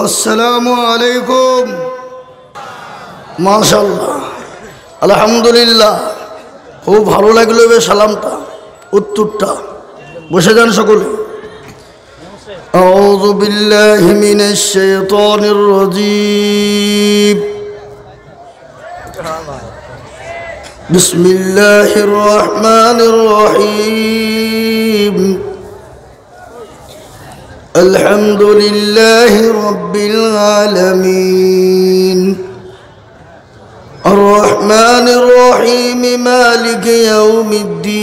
আসসালামু আলাইকুম। মাশাআল্লাহ, আলহামদুলিল্লাহ, খুব ভালো লাগলো বে সালামটা, উত্তরটা। বসে যান সকলে। আউযু বিল্লাহি মিনাশ শাইতানির রাজীম। বিসমিল্লাহির রহমানির রহিম। আলহামদুলিল্লাহি রাব্বিল আলামিন। আর-রহমানির রহিম, মালিকি ইয়াউমিদ্দিন।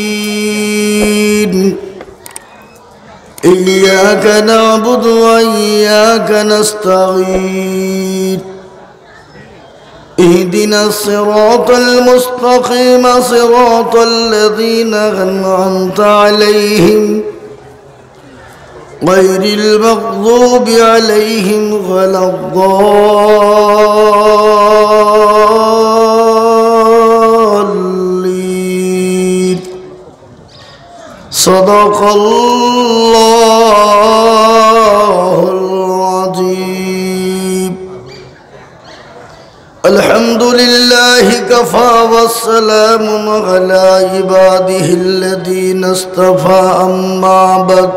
ইয়্যাকা না'বুদু ওয়া ইয়্যাকা নাস্তাঈন। ইহদিনাস সিরাতাল মুস্তাকিম, সিরাতাল লাযীনা আন'আমতা আলাইহিম গায়রিল মাগযূবি আলাইহিম ওয়ালাদ-দাল্লিন। সাদাকাল্লাহুল আযীম। আলহামদুলিল্লাহি কাফা ওয়া সালামুন আলা ইবাদিহিল্লাযীনা ইসতাফা, আম্মা বা'দ।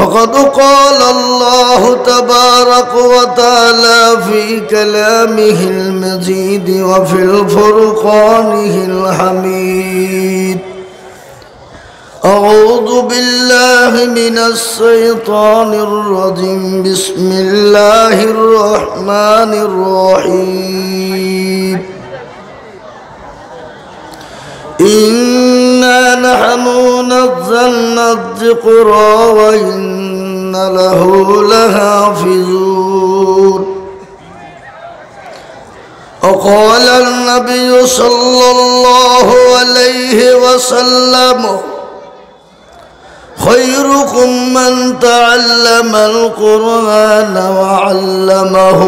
فقد قال الله تبارك وتعالى في كلامه المجيد وفي الفرقانه الحميد: أعوذ بالله من الشيطان الرجيم. بسم الله الرحمن الرحيم. إنا نحن نزلنا الذكر وإنا له لحافظون. وقال النبي صلى الله عليه وسلم: خيركم من تعلم القرآن وعلمه،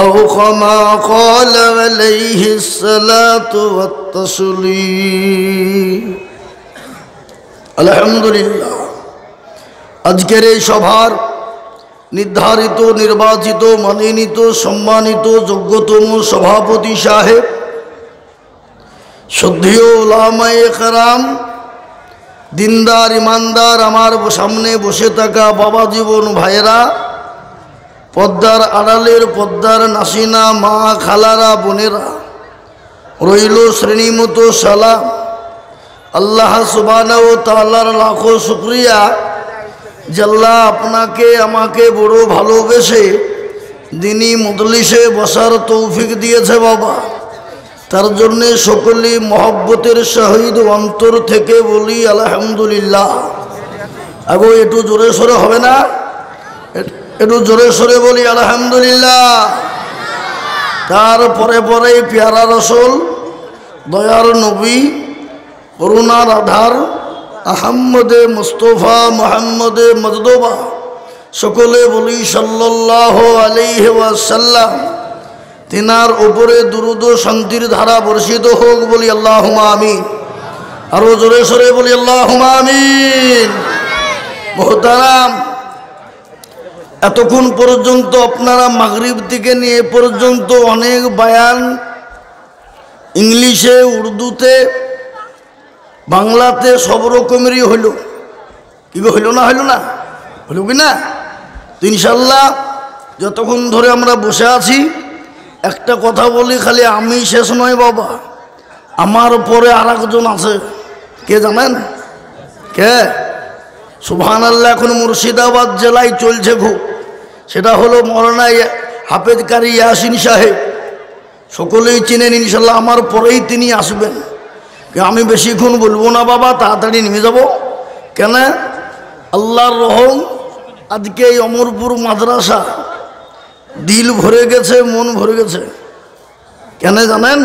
أو كما قال عليه الصلاة والتسليم. আলহামদুলিল্লাহ, আজকের এই সভার নির্ধারিত, নির্বাচিত, মনোনীত, সম্মানিত, যোগ্যতম সভাপতি সাহেব, শ্রদ্ধেয় উলামায়ে কেরাম, দিনদার ইমানদার, আমার সামনে বসে থাকা বাবা জীবন ভাইয়েরা, পদ্মার আড়ালের পদ্মার নাসিনা মা খালারা বোনেরা, রইল শ্রেণীমতো সালাম। আল্লাহ সুবহানাহু ওয়া তাআলার লাখো শুকরিয়া যে আল্লাহ আপনাকে আমাকে বড় ভালোবেসে দিনী মজলিসে বসার তৌফিক দিয়েছে বাবা। তার জন্যে সকলেই মহব্বতের সহিত অন্তর থেকে বলি আলহামদুলিল্লাহ। আগো একটু জোরে সোরে হবে না? একটু জোরে সোরে বলি আলহামদুলিল্লাহ। তারপরে পরে পেয়ারা রাসূল, দয়ার নবী, করুণার আধার আহমদে মুস্তফা মুহাম্মদে মজদুবা, সকলে বলি সাল্লাল্লাহু আলাইহি ওয়াসাল্লাম। তিনার উপরে দুরূদ ও শান্তির ধারা বর্ষিত হোক, বলি আল্লাহুম্মা আমিন। আরো জোরে সোরে বলি আল্লাহুম্মা আমিন। মুহতারাম, এতক্ষণ পর্যন্ত আপনারা মাগরিব থেকে নিয়ে পর্যন্ত অনেক বায়ান ইংলিশে, উর্দুতে, বাংলাতে সব রকমেরই হইল। কি হইল না? হইল না? হইল কি না? তো ইনশাল্লাহ যতক্ষণ ধরে আমরা বসে আছি, একটা কথা বলি, খালি আমি শেষ নয় বাবা, আমার পরে আর একজন আছে। কে জানেন? কে? সুবহানাল্লাহ, এখন মুর্শিদাবাদ জেলায় চলছে খুব, সেটা হলো মৌলানা হাফেজ কারি ইয়াসিন সাহেব। সকলেই চিনেন ইনশাল্লাহ, আমার পরেই তিনি আসবেন। আমি বেশিক্ষণ বলবো না বাবা, তাড়াতাড়ি নেমে যাব। কেন? আল্লাহর রহম, আজকে এই অমরপুর মাদ্রাসা দিল ভরে গেছে, মন ভরে গেছে। কেন জানেন?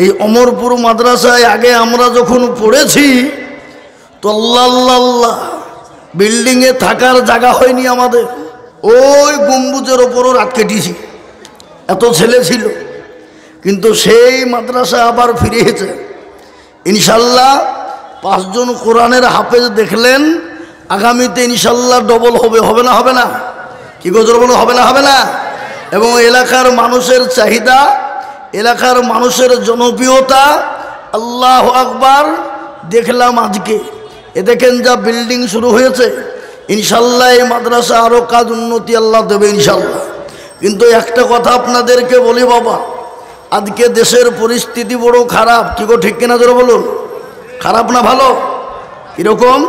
এই অমরপুর মাদ্রাসায় আগে আমরা যখন পড়েছি তো আল্লাহ আল্লাহ আল্লাহ, বিল্ডিংয়ে থাকার জায়গা হয়নি আমাদের। ওই গম্বুজের ওপরও রাত কেটেছি, এত ছেলে ছিল। কিন্তু সেই মাদ্রাসা আবার ফিরেছে ইনশাল্লাহ। 5 জন কোরআনের হাফেজ দেখলেন, আগামীতে ইনশাল্লাহ ডবল হবে। হবে না? হবে না? কি গজর বলো, হবে না? হবে না? এবং এলাকার মানুষের চাহিদা, এলাকার মানুষের জনপ্রিয়তা, আল্লাহু আকবার। দেখলাম আজকে দেখেন যা বিল্ডিং শুরু হয়েছে, ইনশাল্লাহ এই মাদ্রাসা আরও কাজ উন্নতি আল্লাহ দেবে ইনশাল্লাহ। কিন্তু একটা কথা আপনাদেরকে বলি বাবা, আজকে দেশের পরিস্থিতি বড় খারাপ। কি গো ঠিক কিনা জোরে বলুন? খারাপ না ভালো? কীরকম?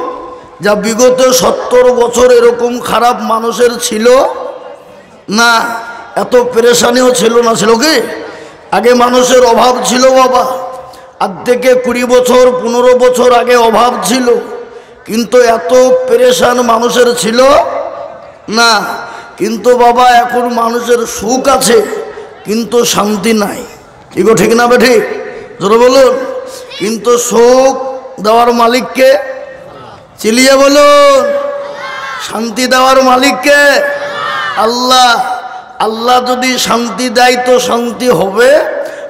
যা বিগত 70 বছর এরকম খারাপ মানুষের ছিল না, এত পেরেশানিও ছিল না। ছিল কি? আগে মানুষের অভাব ছিল বাবা, আজ থেকে 20 বছর 15 বছর আগে অভাব ছিল, কিন্তু এত পেরেশান মানুষের ছিল না। কিন্তু বাবা এখন মানুষের সুখ আছে কিন্তু শান্তি নাই। কি গো ঠিক না বেঠিক? জোরে বলুন। কিন্তু সুখ দেওয়ার মালিককে? চিলিয়ে বলুন। শান্তি দেওয়ার মালিককে? আল্লাহ। আল্লাহ যদি শান্তি দেয় তো শান্তি হবে,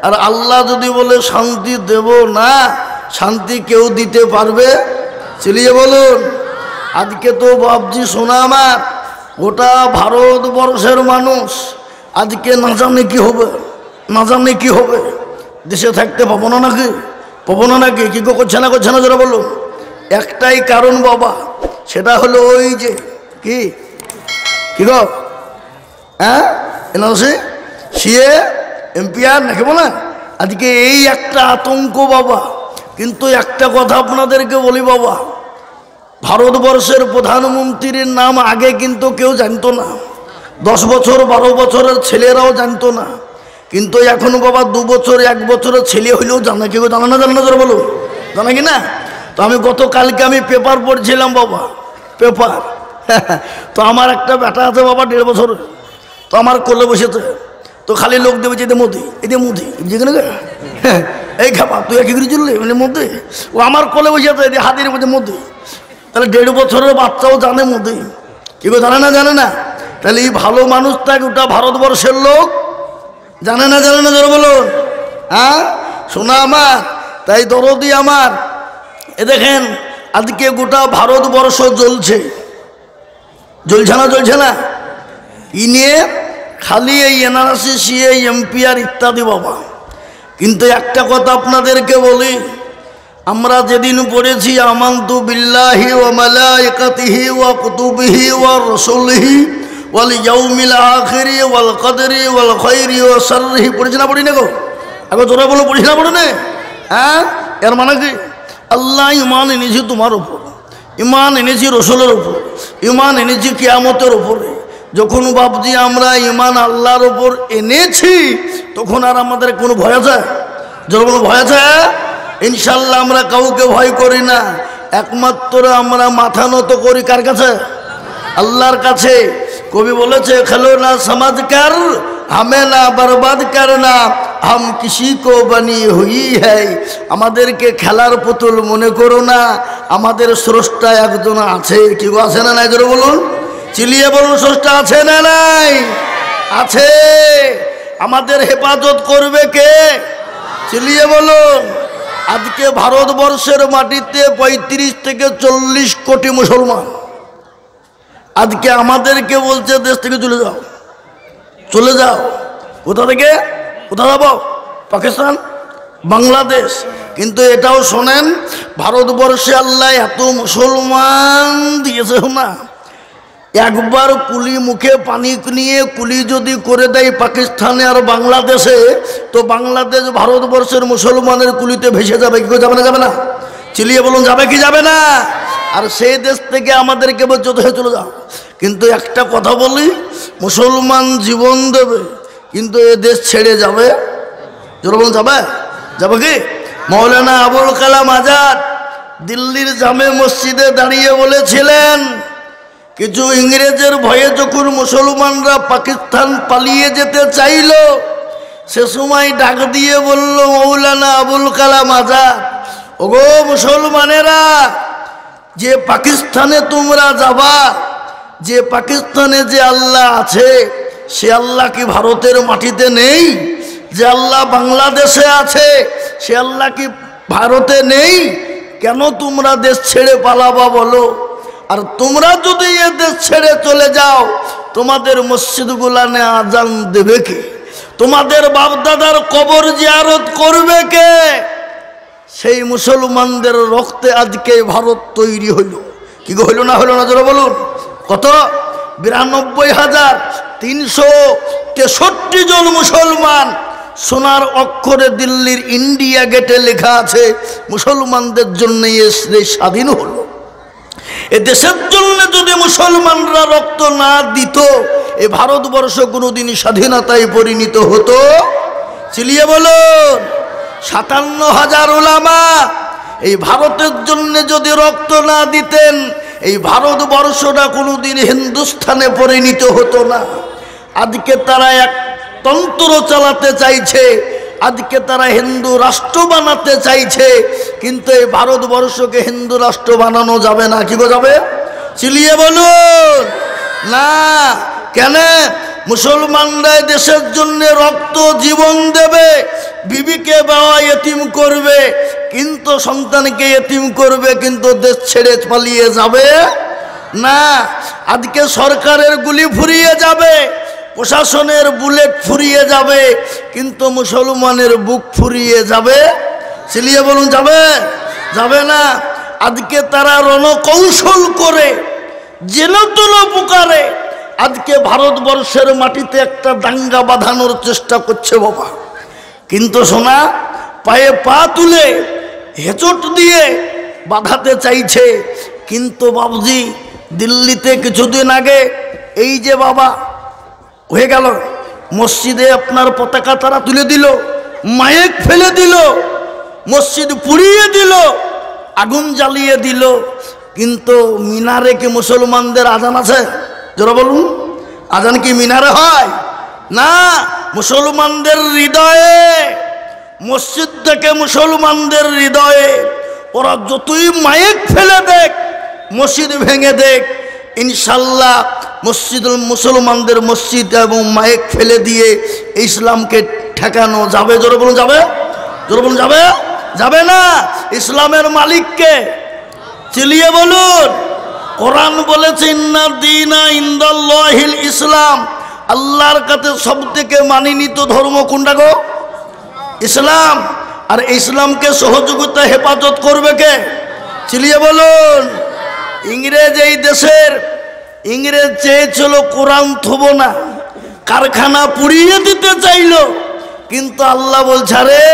আর আল্লাহ যদি বলে শান্তি দেব না, শান্তি কেউ দিতে পারবে? চিলিয়ে বলুন। আজকে তো বাবজি শোনা আমার, গোটা ভারতবর্ষের মানুষ আজকে না জানে কি হবে, না জানে কি হবে। দেশে থাকতে পাবো না নাকি? পাবো না নাকি? কি করছে না, করছে না যারা বলো? একটাই কারণ বাবা, সেটা হলো ওই যে কি কি গো, হ্যাঁ এনআরসি, সিএ, এমপিআর নাকি বলে। আজকে এই একটা আতঙ্ক বাবা। কিন্তু একটা কথা আপনাদেরকে বলি বাবা, ভারতবর্ষের প্রধানমন্ত্রীর নাম আগে কিন্তু কেউ জানতো না, 10 বছর 12 বছরের ছেলেরাও জানতো না। কিন্তু এখন বাবা 2 বছর 1 বছরের ছেলে হইলেও জানে। কেউ জানে না? জানে না যারা বলো, জানে কি না? তো আমি গতকালকে আমি পেপার পড়ছিলাম বাবা, পেপার। তো আমার একটা বেটা আছে বাবা 1.5 বছর, তো আমার কোলে বসেছে। তো খালি লোক দেবে যে মোদি, এদের মোদি যেখানে এই খাবা তুই একই করে চললি মানে মোদি। ও আমার কোলে বসেছে, এদের হাতের মধ্যে মোদি। তাহলে 1.5 বছরের বাচ্চাও জানে মোদি। কি গো জানে না? জানে না? তাহলে এই ভালো মানুষটা গোটা ভারতবর্ষের লোক জানে না, জানে না যারা বলুন? হ্যাঁ শোনা আমার, তাই দরদি আমার। এ দেখেন আজকে গোটা ভারতবর্ষ জ্বলছে, জ্বলছে না? জ্বলছে না? ই নিয়ে খালি এই এনআরসি, সিএ, এমপিআর ইত্যাদি বাবা। কিন্তু একটা কথা আপনাদেরকে বলি, আমরা যেদিন পড়েছি আমানতু বিল্লাহি ওয়া মালাইকাতিহি ওয়া কুতুবিহি ওয়া রাসূলিহি ওয়াল ইয়াউমিল আখিরি ওয়াল কদরি ওয়াল খাইরি ওয়া শাররিহি, পড়েছি না? পড়ি না গো? আগে জোরে বলো, পড়ি না? পড়ে না? হ্যাঁ, এর মানে কি? আল্লাহ ইমান এনেছি তোমার উপর, ইমান এনেছি রসুলের উপর, ইমান এনেছি কিয়ামতের উপরে। যখন বাবজি আমরা ইমান আল্লাহর উপর এনেছি, তখন আর আমাদের কোনো ভয় আছে? যখন কোনো ভয় আছে? ইনশাল্লাহ আমরা কাউকে ভয় করি না। একমাত্র আমরা মাথা নত করি কার কাছে? আল্লাহর কাছে। কবি বলেছে, খেলো না সমাজ কর हमें ना बर्बाद करना हम किसी को बनी हुई है। আমাদেরকে খেলার পুতুল মনে করো না, আমাদের স্রষ্টা একজন আছে। কি আছে না নাই জোরে বলুন, চিলিয়ে বলুন। স্রষ্টা আছে না নাই? আছে। আমাদের হেফাজত করবে কে? চিলিয়ে বলুন। আজকে ভারতবর্ষের মাটিতে 35 থেকে 40 কোটি মুসলমান। আজকে আমাদেরকে বলছে দেশ থেকে চলে যাও, চলে যাও। কোথা থেকে? কোথা যাবো? পাকিস্তান, বাংলাদেশ। কিন্তু এটাও শোনেন, ভারতবর্ষে আল্লাহ এত মুসলমান দিয়েছে না, একবার কুলি মুখে পানি নিয়ে কুলি যদি করে দেয় পাকিস্তানে আর বাংলাদেশে, তো বাংলাদেশ ভারতবর্ষের মুসলমানের কুলিতে ভেসে যাবে। কি যাবে না? যাবে না? চিলিয়ে বলুন, যাবে কি যাবে না? আর সেই দেশ থেকে আমাদেরকে বলছে হয়ে চলে যাও। কিন্তু একটা কথা বলি, মুসলমান জীবন দেবে কিন্তু এ দেশ ছেড়ে যাবে। যাবে? যাবে কি? মৌলানা আবুল কালাম আজাদ দিল্লির জামে মসজিদে দাঁড়িয়ে বলেছিলেন, কিছু ইংরেজের ভয়ে যখন মুসলমানরা পাকিস্তান পালিয়ে যেতে চাইল, সে সময় ডাক দিয়ে বলল মৌলানা আবুল কালাম আজাদ, ওগো মুসলমানেরা, যে পাকিস্তানে তোমরা যাবা, যে পাকিস্তানে যে আল্লাহ আছে, সে আল্লাহ কি ভারতের মাটিতে নেই? যে আল্লাহ বাংলাদেশে আছে, সে আল্লাহ কি ভারতে নেই? কেন তোমরা দেশ ছেড়ে পালাবা বলো? আর তোমরা যদি এ দেশ ছেড়ে চলে যাও, তোমাদের মসজিদগুলানে আজান দেবে কে? তোমাদের বাপদাদার কবর জিয়ারত করবে কে? সেই মুসলমানদের রক্তে আজকে ভারত তৈরি হইল। কি গো, হইল না? হইল না? জোরে বলুন। কত? 92,363 জন মুসলমান। সোনার অক্ষরে দিল্লির ইন্ডিয়া গেটে লেখা আছে মুসলমানদের জন্য এই স্বাধীন হলো। এ দেশের জন্য যদি মুসলমানরা রক্ত না দিত, এ ভারতবর্ষ কোনোদিন স্বাধীনতায় পরিণত হতো? চিলিয়ে বলুন। 57,000 উলামা এই ভারতের জন্য যদি রক্ত না দিতেন, এই ভারতবর্ষটা কোনোদিন হিন্দুস্থানে পরিণত হতো না। আজকে তারা এক তন্ত্র চালাতে চাইছে, আজকে তারা হিন্দু রাষ্ট্র বানাতে চাইছে, কিন্তু এই ভারতবর্ষকে হিন্দু রাষ্ট্র বানানো যাবে না। কি যাবে? চিলিয়ে বলুন না। কেন? মুসলমানরা দেশের জন্য রক্ত জীবন দেবে, বিবিকে বাবা এতিম করবে, কিন্তু সন্তানকে এতিম করবে, কিন্তু দেশ ছেড়ে পালিয়ে যাবে না। আজকে সরকারের গুলি ফুরিয়ে যাবে, প্রশাসনের বুলেট ফুরিয়ে যাবে, কিন্তু মুসলমানের বুক ফুরিয়ে যাবে? চিলিয়ে বলুন যাবে? যাবে না। আজকে তারা রণকৌশল করে যেন তেন পুকারে আজকে ভারতবর্ষের মাটিতে একটা দাঙ্গা বাঁধানোর চেষ্টা করছে বাবা। কিন্তু সোনা পায়ে পা তুলে হেঁচট দিয়ে বাঁধাতে চাইছে। কিন্তু বাবুজি, দিল্লিতে কিছুদিন আগে এই যে বাবা হয়ে গেল, মসজিদে আপনার পতাকা তারা তুলে দিল, মাইক ফেলে দিল, মসজিদ পুড়িয়ে দিল, আগুন জ্বালিয়ে দিল, কিন্তু মিনারে কি মুসলমানদের আজান আছে? যারা বলুন, আজান কি মিনারে হয়? না, মুসলমানদের হৃদয়ে। মসজিদ থেকে মুসলমানদের হৃদয়ে। ওরা যতই মাইক ফেলে দেখ, মসজিদ ভেঙে দেখ, ইনশাল্লাহ মুসলমানদের মসজিদ এবং মাইক ফেলে দিয়ে ইসলামকে ঠেকানো যাবে। জোরে বলুন যাবে? জোরে বলুন যাবে? যাবে না। ইসলামের মালিককে চিলিয়ে বলুন। কোরআন বলেছে ইন্না দীনা ইনদাল্লাহিল ইসলাম, আল্লাহর কাছে সবথেকে মানিনীত ধর্ম কোনটা গো? ইসলাম। আর ইসলামকে সহযোগিতা হেফাজত করবে কে? চিলিয়ে বলুন। ইংরেজ এই দেশের ইংরেজ চেয়েছিল কোরআন থব না, কারখানা পুড়িয়ে দিতে চাইল, কিন্তু আল্লাহ বলছে রে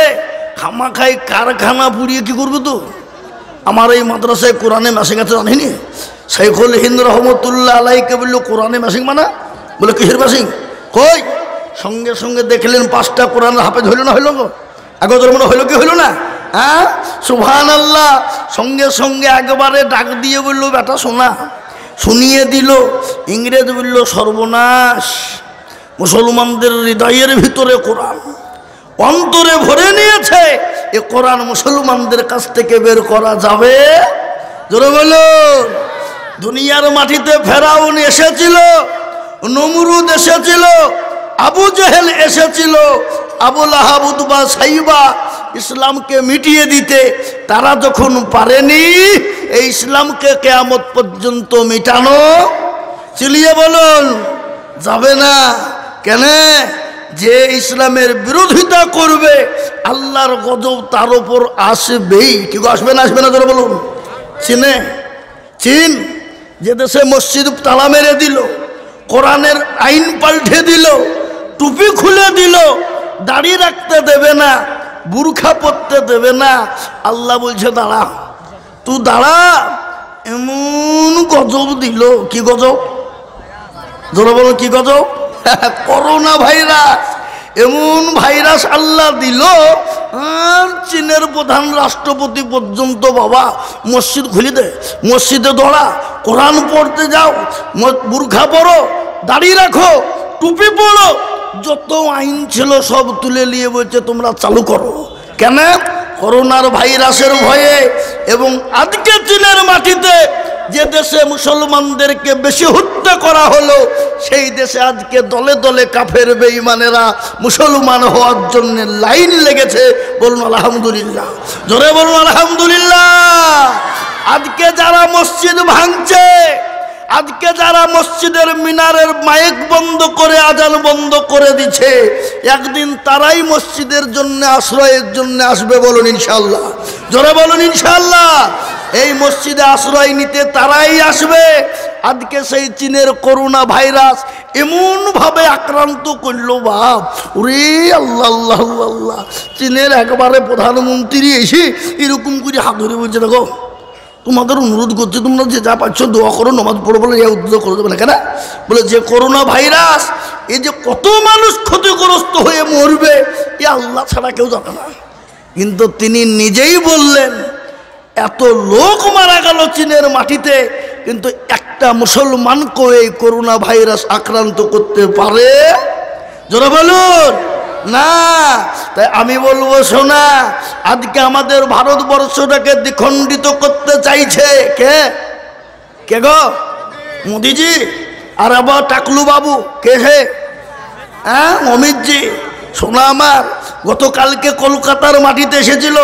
খামাখাই কারখানা পুড়িয়ে কি করবে? তো আমার এই মাদ্রাসায় কোরআনে মেশিং আছে জানিনি? শাইখুল হিন্দ রহমতুল্লাহ আলাইকে বলল কোরআনে মেশিং মানা, বলে কিসের মেশিং? কই সঙ্গে সঙ্গে দেখলেন 5টা কোরআনের হাফেজ হইল না? হইল গো? আগে তোর মনে হইল কি হইল না? হ্যাঁ, সুবহানাল্লাহ। সঙ্গে সঙ্গে একবারে ডাক দিয়ে বলল বেটা শোনা, শুনিয়ে দিল। ইংরেজ বলল সর্বনাশ, মুসলমানদের হৃদয়ের ভিতরে কোরআন অন্তরে ভরে নিয়েছে, এ কোরআন মুসলমানদের কাছ থেকে বের করা যাবে? জোরে বলুন। দুনিয়ার মাটিতে ফেরাউন এসেছিল, নমরুদ এসেছিল, আবু জেহেল এসেছিল, আবু লাহাব উতবা সাইবা ইসলামকে মিটিয়ে দিতে। তারা যখন পারেনি এই ইসলামকে কিয়ামত পর্যন্ত মিটানো, চিলিয়ে বলুন যাবে না। কেন? যে ইসলামের বিরোধিতা করবে আল্লাহর গজব তার উপর আসবেই। কি আসবে না? আসবে না? জোরে বলুন। চিনে চীন যে দেশে মসজিদ তালা মেরে দিল, কোরআনের আইন পাল্টে দিল, টুপি খুলে দিল, দাড়ি রাখতে দেবে না, বুরখা পরতে দেবে না, আল্লাহ বলছে দাঁড়া, তুই দাঁড়া। এমন গজব দিল। কি গজব? জোরে বলো কি গজব? Corona virus. এমন ভাইরাস আল্লাহ দিল, আর চীনের প্রধান রাষ্ট্রপতি পর্যন্ত বাবা মসজিদ খুলে দে, মসজিদে দৌড়া, কোরআন পড়তে যাও, বুরখা পরো, দাড়ি রাখো, টুপি পড়ো, যত আইন ছিল সব তুলে নিয়ে বলছে তোমরা চালু করো। কেন? করোনার ভাইরাসের ভয়ে। এবং আজকে চীনের মাটিতে যে দেশে মুসলমানদেরকে বেশি হত্যা করা হলো, সেই দেশে আজকে দলে দলে কাফের বেঈমানেরা মুসলমান হওয়ার জন্য লাইন লেগেছে। বলুন আলহামদুলিল্লাহ। জোরে বলুন আলহামদুলিল্লাহ। আজকে যারা মসজিদ ভাঙছে, আজকে যারা মসজিদের মিনারের মাইক বন্ধ করে আজান বন্ধ করে দিচ্ছে, একদিন তারাই মসজিদের জন্য আশ্রয়ের জন্য আসবে। বলুন ইনশাআল্লাহ, জোরে বলুন ইনশাআল্লাহ। এই মসজিদে আশ্রয় নিতে তারাই আসবে। আজকে সেই চীনের করোনা ভাইরাস এমন ভাবে আক্রান্ত করলো, বাপ ওরে আল্লাহ আল্লাহ আল্লাহ। চীনের একবারে প্রধানমন্ত্রী এসে এরকম করে হাত ধরে বলছে, দেখো তোমাদের অনুরোধ করছে, তোমরা যে যা পাচ্ছ দোয়া করো, নামাজ পড়ো, বলে উদ্যোগ করে দেবে না কেন? বলে যে করোনা ভাইরাস, এই যে কত মানুষ ক্ষতিগ্রস্ত হয়ে মরবে এ আল্লাহ ছাড়া কেউ জানে না। কিন্তু তিনি নিজেই বললেন এত লোক মারা গেল চীনের মাটিতে, কিন্তু একটা মুসলমানকে এই করোনা ভাইরাস আক্রান্ত করতে পারে? জোরে বলুন না। তাই আমি বলবো, শোনা, আজকে আমাদের ভারতবর্ষটাকে দ্বিখণ্ডিত করতে চাইছে কে? কে গো? মোদিজি আর আবার টাকলু বাবু কে? হে হ্যাঁ, অমিতজি। শোনা আমার, গতকালকে কলকাতার মাটিতে এসেছিল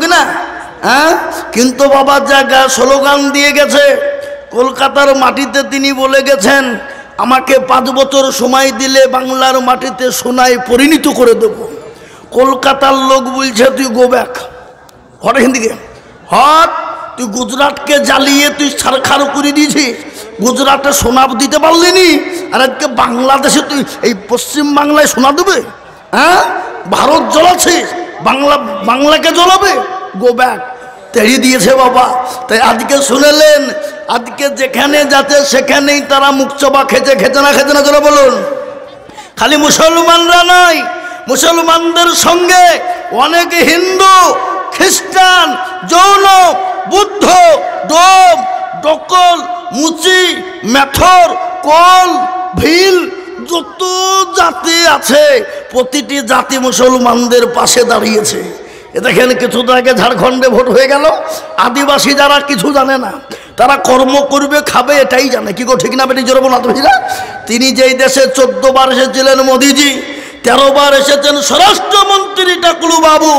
কি না? হ্যাঁ, কিন্তু বাবার জায়গা স্লোগান দিয়ে গেছে। কলকাতার মাটিতে তিনি বলে গেছেন, আমাকে 5 বছর সময় দিলে বাংলার মাটিতে সোনায় পরিণত করে দেব। কলকাতার লোক বলছে তুই গো ব্যাক, হট এখান থেকে হট। তুই গুজরাটকে জ্বালিয়ে তুই ছারখার করে দিয়েছিস, গুজরাটে সোনা দিতে পারলিনি, আর আজকে বাংলাদেশে তুই এই পশ্চিম বাংলায় সোনা দেবে? হ্যাঁ, ভারত জ্বলাছিস, বাংলাকে জ্বলাবে? Go back. তেড়ি দিয়েছে বাবা। তাই আজকে শুনেলেন, আজকে যেখানে যাচ্ছে সেখানেই তারা মুখ চবা খেতে না জোরে বলুন। খালি মুসলমানরা নয়, মুসলমানদের সঙ্গে অনেক হিন্দু, খ্রিস্টান, জৈন, বুদ্ধ, ডোম, ডকল, মুচি, মেথর, কল, ভিল, যত জাতি আছে প্রতিটি জাতি মুসলমানদের পাশে দাঁড়িয়েছে। দেখেন কিছুদিন আগে ঝাড়খণ্ডে ভোট হয়ে গেল, আদিবাসী যারা কিছু জানে না, তারা কর্ম করবে খাবে এটাই জানে। কি গো ঠিক না বেটি? জোরে বলুন আদিবাসীরা। তিনি যেই দেশে 14 বার এসেছিলেন মোদিজি, 13 বার এসেছেন স্বরাষ্ট্রমন্ত্রী টাকলু বাবু,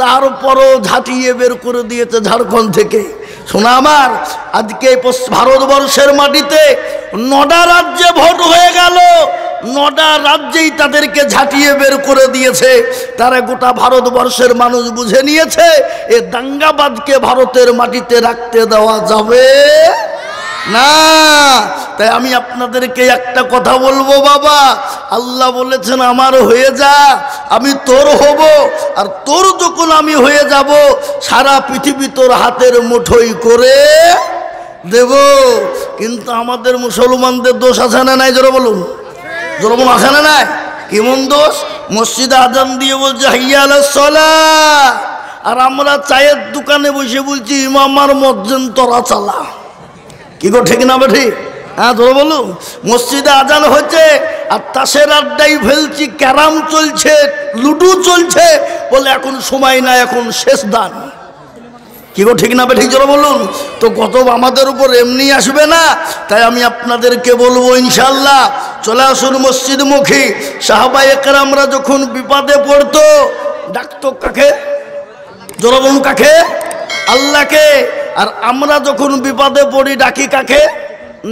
তারপরও ঝাঁটিয়ে বের করে দিয়েছে ঝাড়খণ্ড থেকে। শোনা আমার, আজকে ভারতবর্ষের মাটিতে 9টা রাজ্যে ভোট হয়ে গেল, 9টা রাজ্যেই তাদেরকে ঝাঁটিয়ে বের করে দিয়েছে। তারা গোটা ভারতবর্ষের মানুষ বুঝে নিয়েছে এ দাঙ্গাবাজকে ভারতের মাটিতে রাখতে দেওয়া যাবে না। তাই আমি আপনাদেরকে একটা কথা বলবো, বাবা, আল্লাহ বলেছেন আমার হয়ে যা, আমি তোর হব, আর তোর যখন আমি হয়ে যাব সারা পৃথিবী তোর হাতের মুঠোই করে দেব। কিন্তু আমাদের মুসলমানদের দোষ আছে না নাই? জোরে বলুন, জোরে বলুন, আছে না নাই? কেমন দোষ? মসজিদে আজান দিয়ে বলছে হাইয়া আলাস সালাহ, আর আমরা চায়ের দোকানে বসে বলছি ইমাম আর মুয়াজ্জিন তোরা চালা। কি গো ঠিক না বেঠি? হ্যাঁ, ধরো বলুন। মসজিদে আজান হচ্ছে আর তাসের আড্ডাই ফেলছি, ক্যারাম চলছে, লুডু চলছে, বলে এখন সময় না, এখন শেষ দান। কি গো ঠিক না বেঠি? জোরে বলুন। তো কত আমাদের উপর এমনি আসবে না। তাই আমি আপনাদেরকে বলবো, ইনশাআল্লাহ চলে আসুন মসজিদমুখী। সাহাবায়ে কেরামরা যখন বিপদে পড়তো ডাকতো কাকে? জোরে বলুন কাকে? আল্লাহকে। আর আমরা যখন বিপদে পড়ি ডাকি কাকে?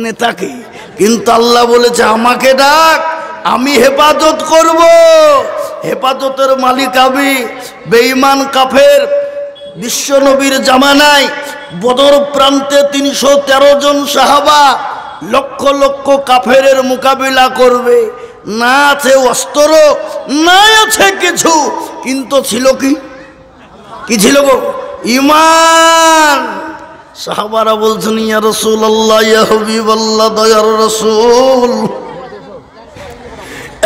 নেতাকে। কিন্তু আল্লাহ বলেছে আমাকে ডাক, আমি হেফাজত করব। হেফাজতের মালিক আমি। বেঈমান কাফের বিশ্ব নবীর জামানায় বদর প্রান্তে 313 জন সাহাবা লক্ষ লক্ষ কাফেরের মোকাবিলা করবে। না আছে অস্ত্র, না আছে কিছু, কিন্তু ছিল কি? কি ছিল গো? ঈমান। সাহাবারা বলছেন ইয়া রাসূলুল্লাহ, ইয়া হাবিবাল্লাহ, দয়ার রাসূল,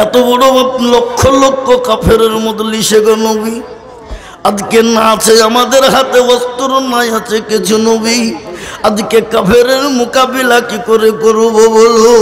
এত বড় লক্ষ লক্ষ কাফেরের মজলিসে গো নবী, আজকে না আছে আমাদের হাতে অস্ত্র, নাই আছে কিছু নবী, আজকে কাফেরের মোকাবিলা কি করে করব বলো?